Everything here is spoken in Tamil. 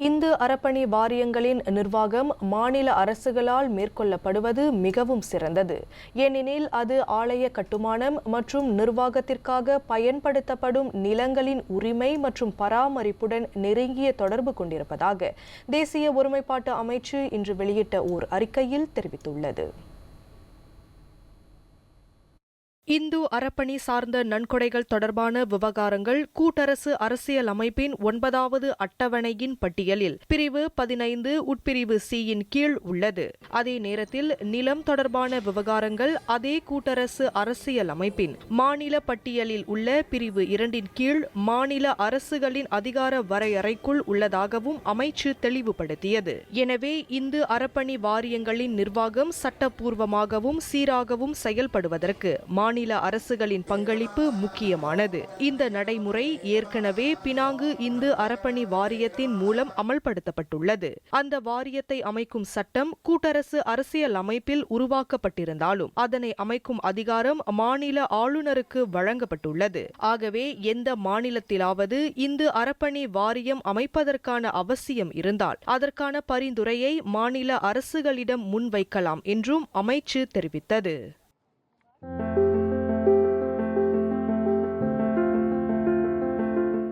இந்து அறப்பணி வாரியங்களின் நிர்வாகம் மாநில அரசுகளால் மேற்கொள்ளப்படுவது மிகவும் சிறந்தது. ஏனெனில் அது ஆலய கட்டுமானம் மற்றும் நிர்வாகத்திற்காக பயன்படுத்தப்படும் நிலங்களின் உரிமை மற்றும் பராமரிப்புடன் நெருங்கிய தொடர்பு கொண்டிருப்பதாக தேசிய ஒருமைப்பாட்டு அமைச்சு இன்று வெளியிட்ட ஓர் அறிக்கையில் தெரிவித்துள்ளது. இந்து அறப்பணி சார்ந்த நன்கொடைகள் தொடர்பான விவகாரங்கள் கூட்டரசு அரசியல் அமைப்பின் 9வது அட்டவணையின் பட்டியலில் பிரிவு 15 உட்பிரிவு C-யின் கீழ் உள்ளது. அதே நேரத்தில் நிலம் தொடர்பான விவகாரங்கள் அதே கூட்டரசு அரசியல் அமைப்பின் மாநில பட்டியலில் உள்ள பிரிவு 2-ன் கீழ் மாநில அரசுகளின் அதிகார வரையறைக்குள் உள்ளதாகவும் அமைச்சு தெளிவுபடுத்தியது. எனவே இந்து அறப்பணி வாரியங்களின் நிர்வாகம் சட்டப்பூர்வமாகவும் சீராகவும் செயல்படுவதற்கு மாநில அரசுகளின் பங்களிப்பு முக்கியமானது. இந்த நடைமுறை ஏற்கனவே பினாங்கு இந்து அறப்பணி வாரியத்தின் மூலம் அமல்படுத்தப்பட்டுள்ளது. அந்த வாரியத்தை அமைக்கும் சட்டம் கூட்டரசு அரசியல் அமைப்பில் உருவாக்கப்பட்டிருந்தாலும் அதனை அமைக்கும் அதிகாரம் மாநில ஆளுநருக்கு வழங்கப்பட்டுள்ளது. ஆகவே எந்த மாநிலத்திலாவது இந்து அறப்பணி வாரியம் அமைப்பதற்கான அவசியம் இருந்தால் அதற்கான பரிந்துரையை மாநில அரசுகளிடம் முன்வைக்கலாம் என்றும் அமைச்சு தெரிவித்தது.